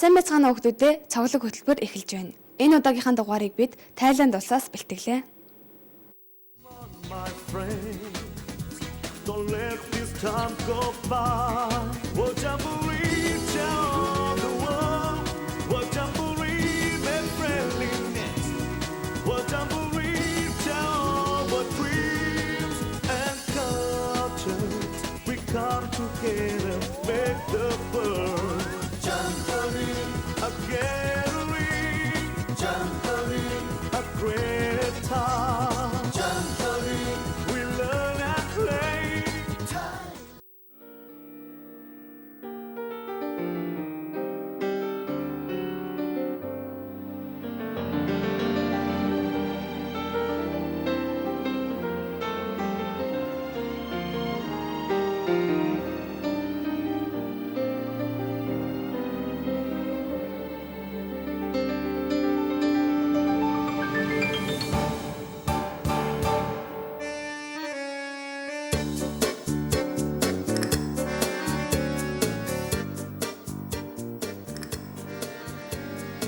Сайн байцгаана уу хүүхдүүдээ, цоглог хөтөлбөр эхэлж байна. Энэ удаагийнхаа дугаарыг бид Тайланд улсаас бэлтгэлээ. Don't let this time go by. What jamboree tell the world? What jamboree and friendliness? What jamboree tell what dreams and cultures we come together, make the world. Jamboree, a gathering. Jamboree, a great time. Jamboree, we learn and play.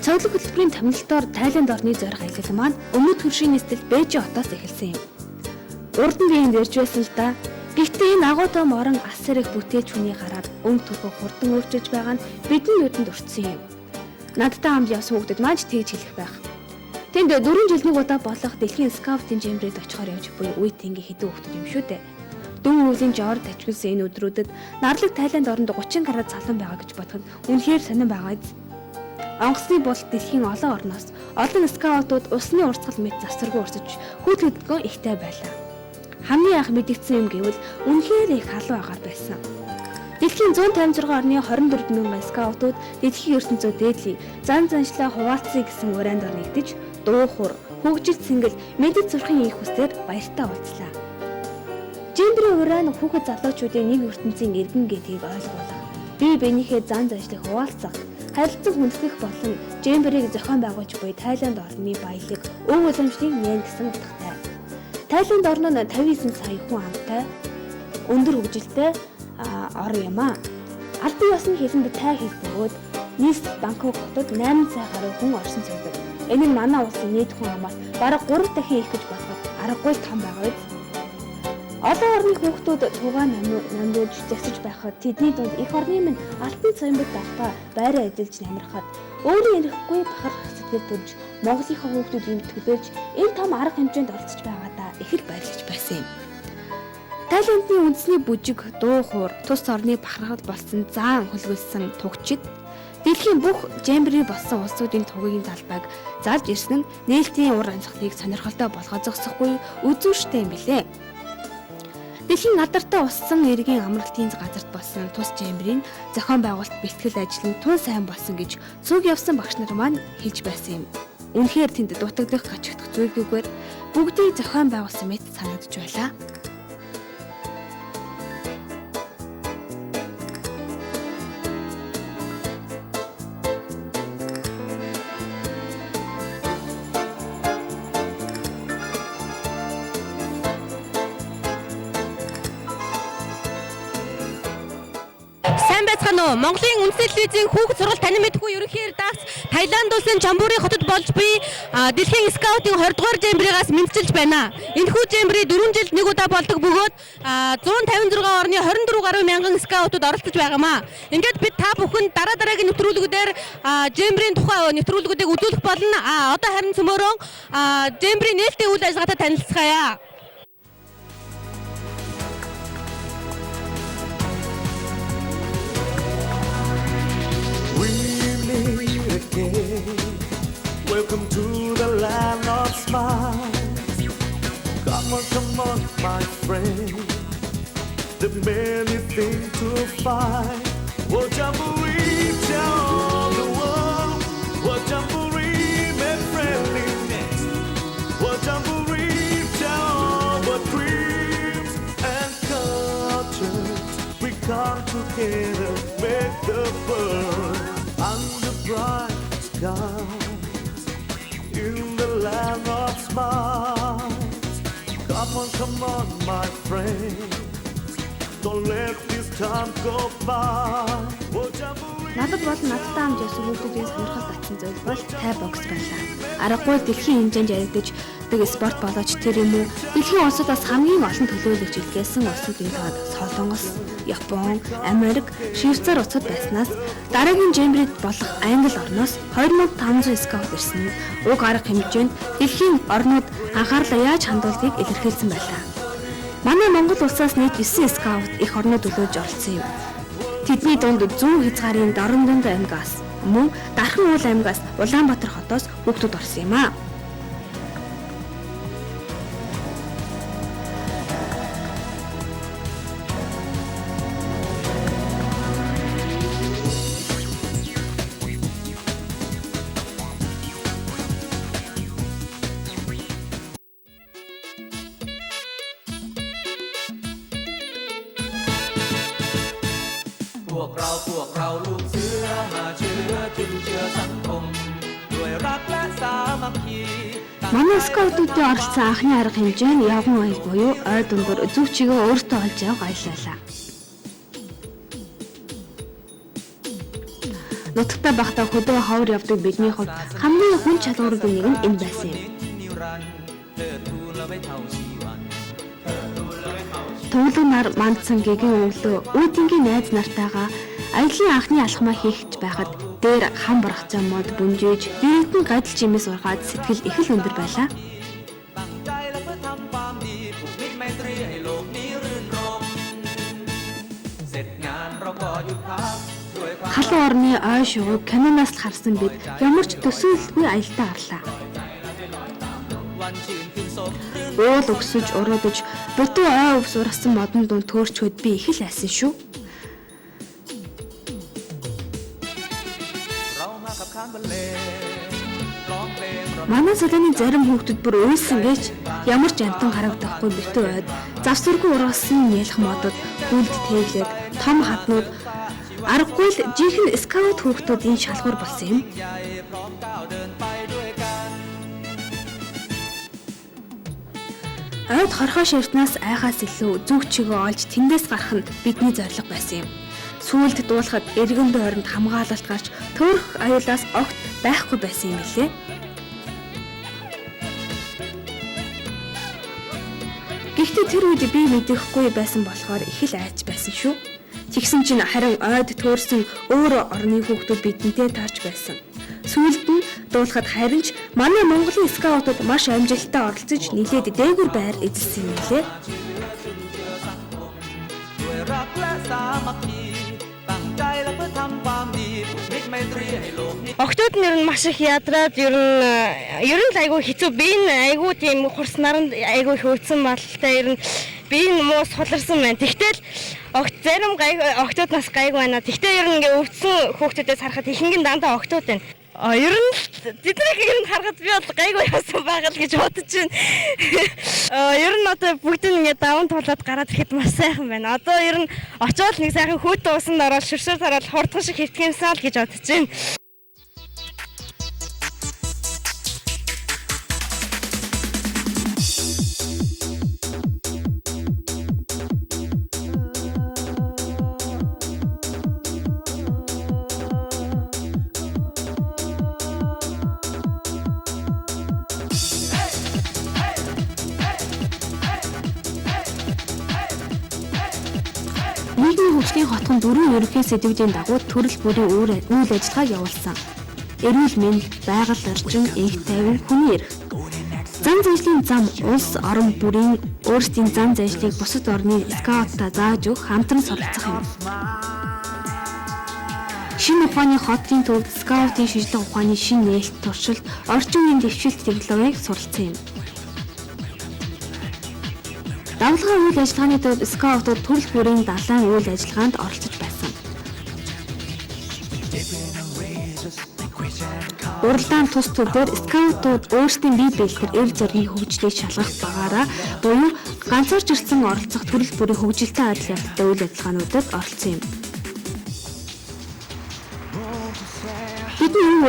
Цоглог хөтөлбөрийн томилолтоор Тайланд орны зорих аялал маань өмнөд хөршийн нийслэл Бээжин хотоос эхэлсэн юм. Урд нь биенд ярьж байсан л да. Гэхдээ энэ агуутай морон ас сэрэг бүтээч хүний гараад өнгө төрхөг хурдан өөрчилж байгаа нь бидний нүдэнд өртсөн юм. Надтай хамт явсан хүүхдүүд маань тэгж хэлэх байх. Тэнд 4 жилийн удаа болох дэлхийн скаутын жимбрээд очихоор явж буй үе тэнгийн хэдэн хүүхдүүд юм шүү дээ. Дүүн өвлийн жоор тачилсан энэ өдрүүдэд нарлаг Тайланд оронд 30 гаруй залан байгаа гэж бодоход үнэхээр сонирн байгаа биз. Онгоцны бол дэлхийн олон орноос олон скаутууд усны урсгал мэт завсаргүй урсаж хөдөлгөөн ихтэй байлаа. Хамгийн анх мэдэгдсэн юм гэвэл үнэхээр их халуун агаар байсан. Дэлхийн 156 орны 24 мянган скаутууд дэлхийн ертөнцөө дээдлийг зан заншлаа хуваалцъя гэсэн урайнд нэгдэж дуухур, хөгжил цэнгэл, мэдээ зурхын их хүслээр баяртай уулзлаа. Жимбрийн урайн хүүхэд залуучуудын нэг ертөнцийн иргэн гэдгийг ойлгуулах, бие биенийхээ зан заншлыг хуваалцах, харилцаг хүндэтгэх болон жимбрийг зохион байгуулж буй Тайланд орны баялаг өв уламжлалыг нээн гэсэн утгатай. Тайланд орн нь 59 сая хүн амтай, өндөр хөгжилтэй ор юм а. Албан ёсны хилэнд тай хэл бөгөөд нийслэл Бангкок хотод 8 сая гаруй хүн орсон цогцов. Энэ нь манай улсын нийт хүн амаас бараг 3 дахин их гэж бодоход аргагүй том байгаа биз. Олон орны хүүхдүүд тугаан намдуулж зэгсэж байхад тэдний дунд их орны минь алтан цамбаг далбаа байраа эзэлж намирхад өөрийн ирэхгүй бахарх сэтгэл төрж Монголынхаа хүүхдүүдийн төлөөлж энэ том арга хэмжээнд оролцож байгаадаа их л баярлаж байсан юм. Тайландны үндэсний бүжиг, дуу хуур, тус орны бахархал болсон заан хөлгөлсөн тугчид дэлхийн бүх жимбри болсон улсуудын тугийн талбайг залж ирсэн нь нээлтийн ур амьсгалыг сонирхолтой болгож зогсохгүй үзүүштэй юм билээ. Дэлхийн алдартай уссан эргийн амралтын газарт болсон тус жимбрийн зохион байгуулалт бэлтгэл ажил нь тун сайн болсон гэж цуг явсан багш нар маань хэлж байсан юм. Үнэхээр тэнд дутагдах гачигдах зүйлгүйгээр бүгдийг зохион байгуулсан мэт санагдж байлаа. Монголын үндэсний телевизийн хүүхд сургалт танин мэдгүй ерөнхий редакц Таиланд улсын Чамбури хотод болж буй дэлхийн скаутын 20 дугаар жимбригаас мэдчилж байна. Энэхүү жимбри 4 жилд нэг удаа болдог бөгөөд 156 орны 24 гаруй мянган скаутууд оролцож байгаамаа. Ингээд бид та бүхэнд дараа дараагийн нэвтрүүлгүүдээр жимбрийн тухай нэвтрүүлгүүдийг үзүүлэх болно. Одоо харин цөмөрөн жимбри нээлтийн үйл ажиллагаатай танилцгаая. Welcome to the land of smiles. Come on, my friend. There's many things to find. What jamboree tell the world? What jamboree made friendliness? What jamboree tell what dreams and cultures we come together, make the world under bright skies in the land of smiles. Come on, my friend. Don't let this time go by. Oh, jamboree. Надад бол надтай хамт явсан хүүхдүүдийн сонирхол татсан зүйл бол тай бокс байлаа. Аргагүй дэлхийн хэмжээнд яригдаж дэг спорт болооч тэр юм уу дэлхийн улсуудаас хамгийн олон төлөөлөгч илгээсэн улсуудын тоод Солонгос, Япон, Америк, Швейцар улсууд байснаас дараагийн Жембрид болох Англи орноос 2500 скаут ирсэн. Уг арга хэмжээнд дэлхийн орнууд анхаарлаа яаж хандуулдгийг илэрхийлсэн байлаа. Манай Монгол улсаас нийт 9 скаут их орнууд төлөөж оролцсон юм. Тэдний дунд 100 хязгаарын Дорнодон аймгаас мөн Дархан уул аймгаас Улаанбаатар хотоос хүүхдүүд орсон юм аа. Манай скаутуудын оролцсон анхны арга хэмжээ нь явган аял буюу ой дундор зөв чигээ өөртөө олж явах аяллаа. Нутагтаа багтаа хөдөө ховор явдаг бидний хувьд хамгийн хүн чалгуурын нэг нь энэ байсан юм. Төвлөнөр мандсан гэгийн өглөө үүдингийн найз нартайгаа аяллаа анхны алхмаа хийх байхад дээр хам барахцаа мод бүнжээж дэрэгдэн гадал чимээс ургаад сэтгэл их л өндөр байлаа. Халуун орны ой шугууг киноноос л харсан бид ямар ч төсөөлөлгүй аялдаа гарлаа. Уул өгсөж уруудаж бутуу ой өвс ургасан модон дунд төөрчөөд би их л айсан шүү. Манай салааны зарим хүүхдүүд бүр уйлсан гэж ямар ч амтан харагдахгүй битүү ойд завсаргүй ургасан нялх модод хүлд тэглээд том хатнууд аргагүй л жинхэнэ скаут хүүхдүүдийн шалгуур болсон юм. Ойд хорхоо ширтнаас айхаас илүү зүг чигээ олж тэндээс гарах нь бидний зорилго байсан юм. Сүүлд дуулахад эргэн дойронд хамгаалалт гарч төөрөх аюулаас огт байхгүй байсан юм билээ. Гэхдээ тэр үед би мэдэхгүй байсан болохоор их л айж байсан шүү. Тэгсэн чинь харин ойд төөрсөн өөр орны хүүхдүүд бидэнтэй таарч байсан. Сүүлд нь дуулахад харин ч манай Монголын скаутууд маш амжилттай оролцож нэлээд дээгүр байр эзэлсэн юм лээ. Октод нь ер нь маш их ядраад ер нь л айгүй хэцүү би энэ айгүй тийм хурснаар нь айгүй их өвдсөн болтой ер нь би энэ муу суларсан байна. Тэгтэл зарим октоднаас гайгүй байна. Тэгтээ ер нь ингээ өвдсөн хүүхдүүдээс харахад ихэнх нь дандаа октод байна. Ер нь тэднийг ер нь харахад би бол гайгүй явсан байгаа л гэж бодож байна. Ер нь одоо бүгд ингээ даван тулаад гараад ирэхэд маш сайхан байна. Одоо ер нь очоод нэг сайхан хүүтэн усанд ороод шүршээр тараад хурдхан шиг хэвтгэмсэн л гэж бодож байна. Нийгмийн хөгжлийн хотхон 4 ерөнхий сэдвүүдийн дагуу төрөл бүрийн үйл ажиллагааг явуулсан. Эрүүл мэнд, байгаль орчин, энх тайван, хүний эрх. Зан зээжлийн зам улс орон бүрийн өөрсдийн зан зээжлийг бусад орны скауттай зааж өгөх хамтран суралцах юм. Шинэ ухааны хотын төвд скаутын шинжлэх ухааны шинэ нээлт туршилт, орчин үеийн дэвшилт технологиг суралцсан юм. Давлгаа үйл ажиллагааны төвд скаутууд төрөл бүрийн далайн үйл ажиллагаанд оролцож байсан. Уралдаан тус төвдөр скаутууд өөрсдийн бие биелэхээр эв зоргийн хөгжлийг шалгах багаараа буюу ганцаарч ирсэн оролцох төрөл бүрийн хөгжилтэй адил явдалтай үйл ажиллагаануудад оролцсон юм. Бидний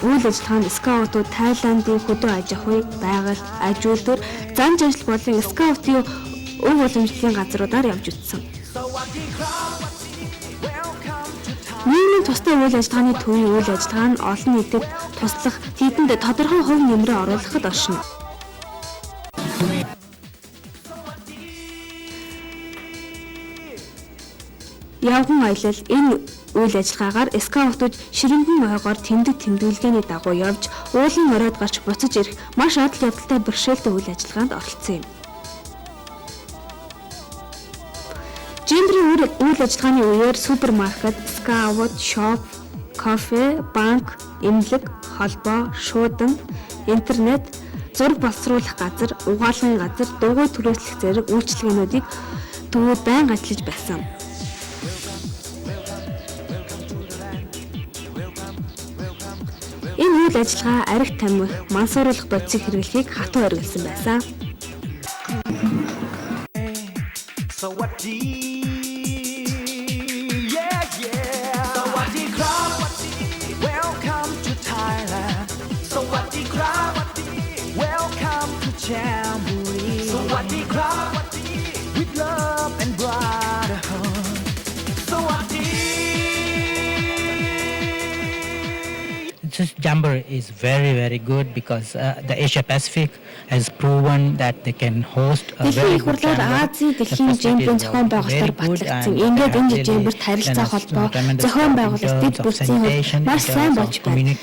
үйл ажиллагаанд скаутууд Тайландын хөдөө аж ахуй, байгаль, аж үйлдвэр, зан зээжил болон скаутын өв уламжлалын газруудаар явж үзсэн. Нийгмийн тустай үйл ажиллагааны төвийн үйл ажиллагаа нь олон нийтэд туслах, тэдэнд тодорхой хувь нэмрээ оруулахад оршино. Явган аялал энэ үйл ажиллагаагаар скаутууд ширэнгэн ойгоор тэмдэглэгээний дагуу явж уулын моройд гарч буцаж ирэх маш адал явдалтай бэрхшээлтэй үйл ажиллагаанд оролцсон юм. Жембрийн үйл ажиллагааны үеэр супермаркет, скаут, шоп, кафе, банк, эмнэлэг, холбоо, шуудан, интернет, зураг боловсруулах газар, угаалгын газар, дугуй түрээслэх зэрэг үйлчилгээнүүдийг төвөд байнга ажиллаж байсан. Энэ үйл ажиллагаа архи тамхи, мансууруулах бодисыг хэрэглэхийг хатуу оргилсан байсан. This jamboree is very good because the Asia Pacific has proven that they can host a very good jamboree. Азийн дэлхийн жембрийн зохион байгуулалтаар батлагдсан. Ингээд энэ жемберт харилцаа холбоо, зохион байгуулалт, дэд бүтцийн хувьд маш сайн болж байна.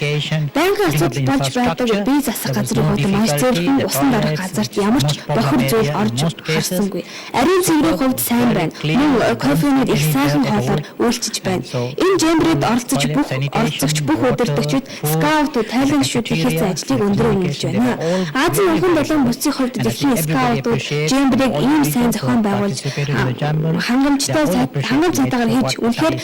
Байнгын асуудал болж байдаг бие засах газрын хувьд маш зөвхөн усан дарах газарт ямар ч бохир зүйл орж харсангүй. Ариун цэврийн хувьд сайн байна. Мөн кофенууд их сайхан хоолоор үйлчиж байна. Энэ жембрид оролцогч бүх удирдагчид скаутууд Тайланд шүд хийсэн ажлыг өндөр үнэлж байна. Азийн охин долоон бүсийн хувьд дэлхийн скаутууд жембрийг ийм сайн зохион байгуулж хангамж цаатаагаар хийж үнэхээр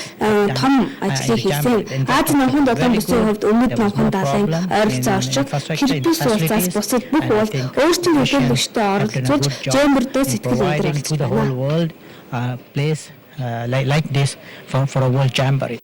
том ажлыг хийсэн. Азийн охин долоон бүсийн хувьд өмнөд номхон даалын ойролцоо орчиг Филиппис уулзаас бусад бүх уулд өөрсдийн төлөвлөгчтэй оролцуулж жембердөө сэтгэл өндөр the whole world place like this for a world jamboree.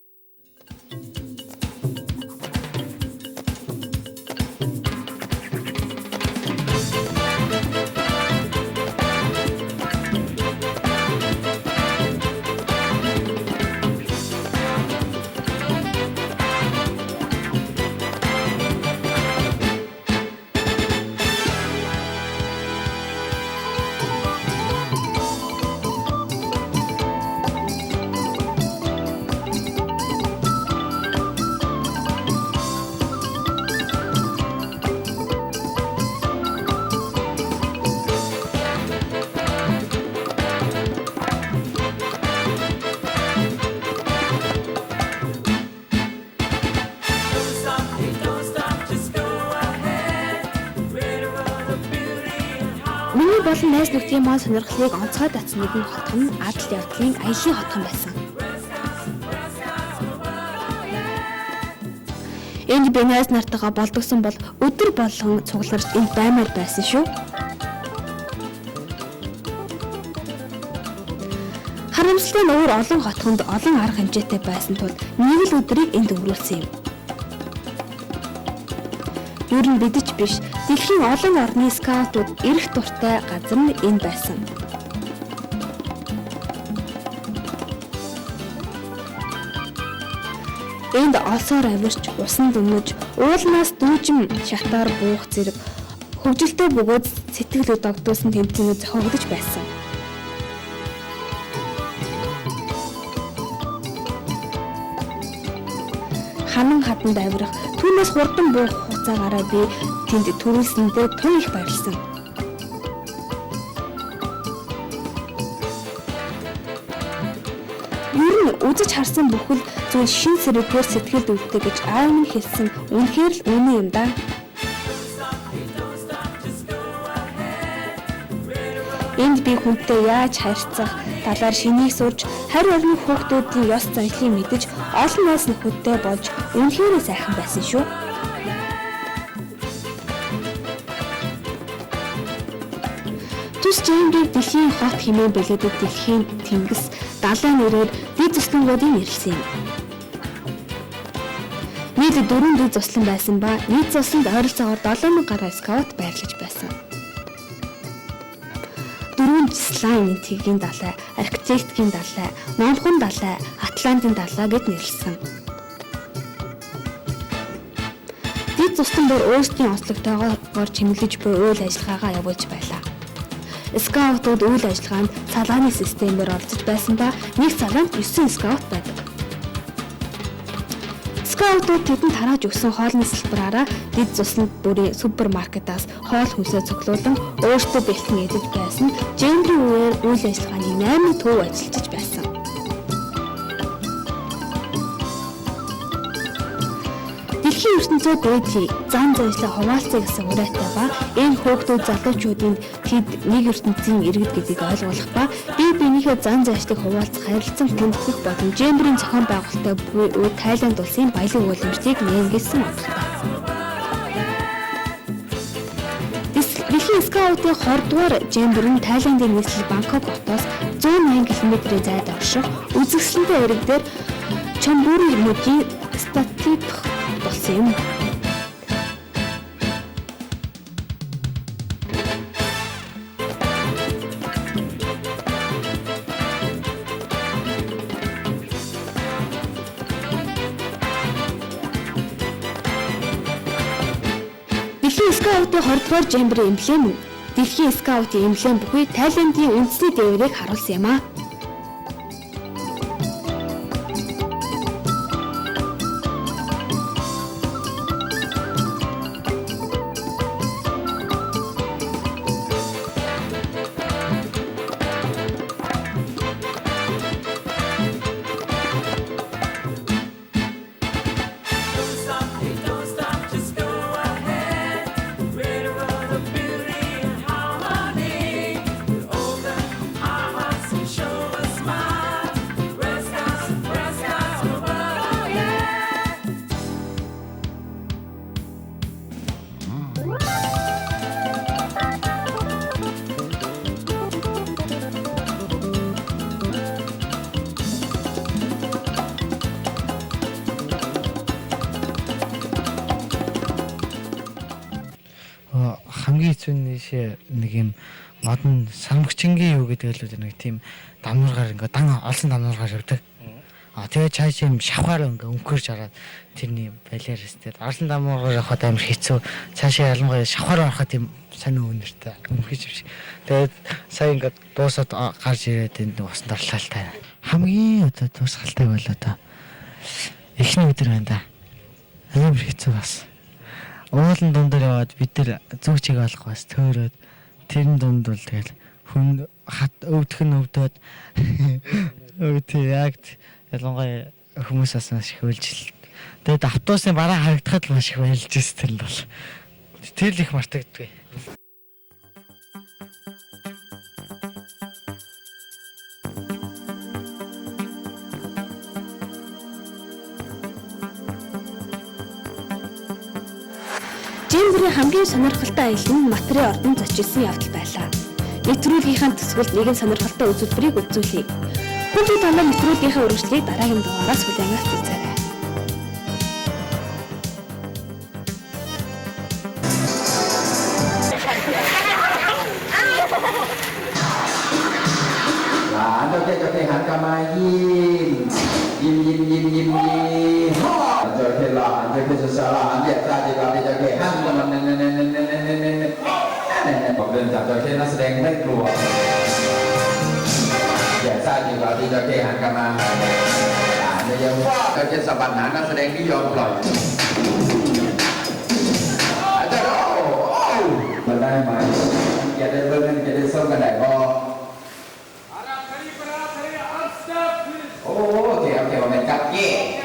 Миний болон найз нөхдийн маань сонирхлыг онцгой татсан нэгэн хотхон нь адал явдлын аялын хотхон байсан. Энд би найз нартайгаа болдгосон бол өдөр болгон цугларч энд баймаар байсан шүү. Харамсалтай нь өөр олон хотхонд олон арга хэмжээтэй байсан тул нэг л өдрийг энд өнгөрүүлсэн юм. Юу н бидэж биш, дэлхийн олон орны скаутууд эрэх дуртай газар нь энэ байсан. Энд олсоор авирч, усан дүнэж, уулнаас дүүжим шатаар буух зэрэг хөгжилтэй бөгөөд сэтгэл догдуулсан тэмцээнүүд зохиогдож байсан. Ханан хатанд авирах, түүнээс хурдан буух хугацаагаараа би тэнд төрүүлсэндээ тун их баярлсан. Ер нь үзэж харсан бүхэл зүйл шин сэргээр сэтгэлд өвддөг гэж аав минь хэлсэн. Үнэхээр л үнэн юм да. Энд би хүнтэй яаж харьцах, талаар шинийг сурч, харь орны хүүхдүүдийн ёс заншлыг мэдэж, олон найз нөхөдтэй болж үнэхээр сайхан байсан шүү. Түс жембрийг дэлхийн хот хэмээн бэлгээдэг дэлхийн тэнгис далайн нэрээр дэд зуслангуудын нэрлсэн юм. Нийт 4 дэд зуслан байсан ба нийт зусланд ойролцоогоор 7000 гаруй скаут байрлаж байсан. 4 дөрвөн слайн энтгийн далай, архитектийн далай, номхон далай, Атлантын далай гэд нэрлэсэн. Дид зустан бүр өөрсдийн онцлогтойгоор чимэглэж буй үйл ажиллагаагаа явуулж байлаа. Скаутууд үйл ажиллагаанд салааны системээр оролцож байсан ба нэг салаанд 9 скаут байдаг. Скаутууд тэдэнд тарааж өгсөн хоолны салбараараа дид цусланд бүрийн супермаркетаас хоол хүнсээ цуглуулан өөртөө бэлтгэн идэж байсан Жембрийн үеэр үйл ажиллагааны 8 төв ажиллаж байсан. Дэлхийн ертөнцийн дээдлийн зан зайшлаа хуваалцъя гэсэн урайтай ба энэ хөөгтүүд залуучуудын тэд нэг ертөнцийн иргэд гэдгийг ойлгуулах ба бие биенийхээ зан зайшлыг хуваалцах харилцан хүндэх болон Жембрийн зохион байгуулалттай буй Тайланд улсын баялаг уламжлалыг нэнгэлсэн онцлог. Дэлхийн скаутын 20 дугаар Жембр нь Тайландын нийслэл Бангкок хотоос 108 км-ийн зайд орших үзэсгэлэнтэй эрэг дээр Чомбури мужийн статик болсон юм. Дэлхийн скаутын 20 дугаар Жембрийн эмблем нь Дэлхийн скаутын эмблем бүхий Тайландын үндэсний дээврийг харуулсан юм а. хамгийн хэцүү нэг юм модон сармагчингийн юу гэдэг л нэг тийм дамнуургаар ингээ дан олсон дамнуургаар явдаг. Тэгээ цааш юм шавхаар ингээ өнгөрч хараад тэрний балиар өстэй. Олсон дамнуургаар явахад амар хэцүү. Цаашаа ялангуяа шавхаар ороход тийм сонир өнөртэй өнгөрч юм шиг. Тэгээд сая ингээ дуусаад гарч ирээд энд усан дарлалтай. Хамгийн одоо дуусгалтай бол одоо эхний өдөр байна да. Амар хэцүү бас. Уулын дундаар яваад бид нар зүгчийг олох бас төөрөөд тэрэн дунд бол тэгэл хүн хат өвдөх нь өвдөд яг ялангуяа хүмүүсээс маш их үйлжил. Тэгээд автобусын бараа харагдахад маш их баялж ирсэн л бол тэр л их мартагддаг. Жембрийн хамгийн сонирхолтой аялал нь Матрийн ордонд зочилсан явдал байлаа. Нэвтрүүлгийнхаа төгсгөлд нэгэн сонирхолтой үзүүлбэрийг үзүүлье. Хүүхдүүд танаа нэвтрүүлгийнхаа үргэлжлэлийг дараагийн дугаараас хүлээн авч үзээрэй. Joget hankamai yin joget lah joget sesalah biasa joget han kemudian joget nak sedang baik keluar biasa joget hankamai ada yang joget saban nak sedang diom ploy ada benar mai ada benar ada song ada Oh, oke, main kaki.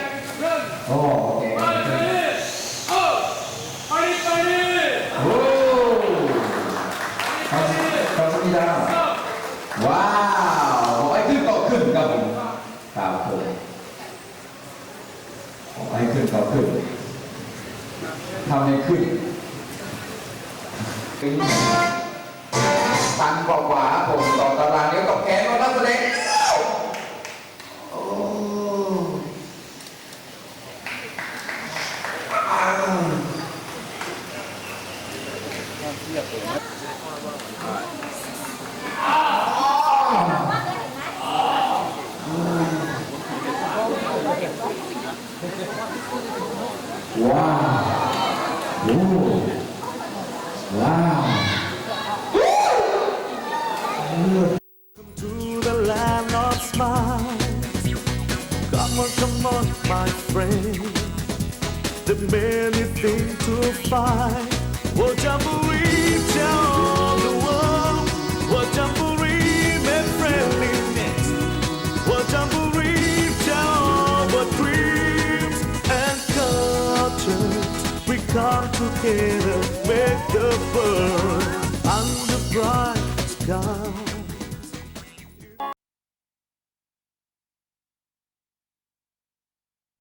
Oh, oke. Kamu tidak. Wow, itu kau kun kamu. Tahu kun. Oh, itu kau kun. Kamu kun. Tanpa apa, kalau terang dia kau kena tak boleh. Wow. Ooh. Wow. To the land of smiles. Come on, my friend. There's many things to find. What jamboree tell the world? What jamboree made friendliness? What jamboree tell what dreams and cultures we come together, make the world under bright sky.